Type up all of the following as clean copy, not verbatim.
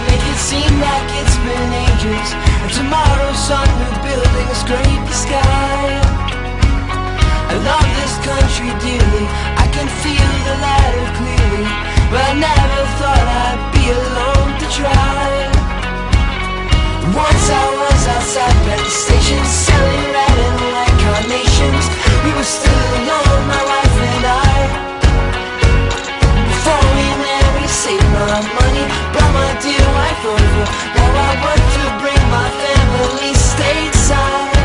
Make it seem like it's been ages, and tomorrow's sun with buildings scrape the sky. I love this country dearly, I can feel the ladder clearly, but I never thought I'd be alone to try. Once I was outside at the station, selling red and white carnations. We were still alone, my wife and I. Before we met, we saved my money, brought my dear wife over. Now I work to bring my family stateside.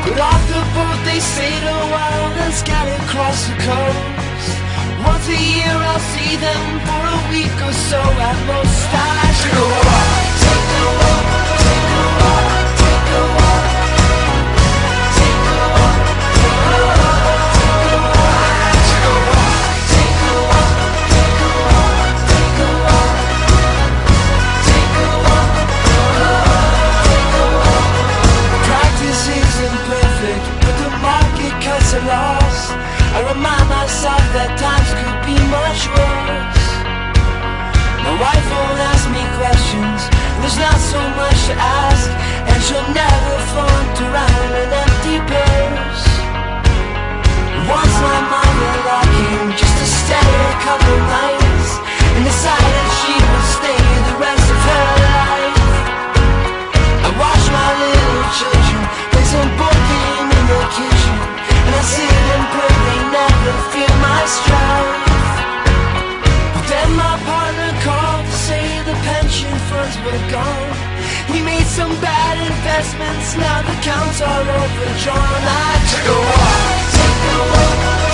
But off the boat they stayed a while and scattered across the coast. Once a year I'll see them for a week or so at most. I should go walk, take a walk, take a walk, take a walk, take a walk, take a walk, take a walk. I should go walk, take a walk, take a walk, take a walk, take a walk, take a walk. Practice isn't perfect, but the market cuts are lost. I remind myself that times could be much worse. My wife won't ask me questions, there's not so much to ask, and she'll never flaunt around an empty purse. Once my mother-in-law came just to stay a couple nights, and decided she would stay the rest of her life. I watch my little children play some board game in the kitchen, and I sit and pray they never feel my strife. But then my partner called to say the pension funds were gone. We made some bad investments, now the accounts are overdrawn. I took a walk, take a walk,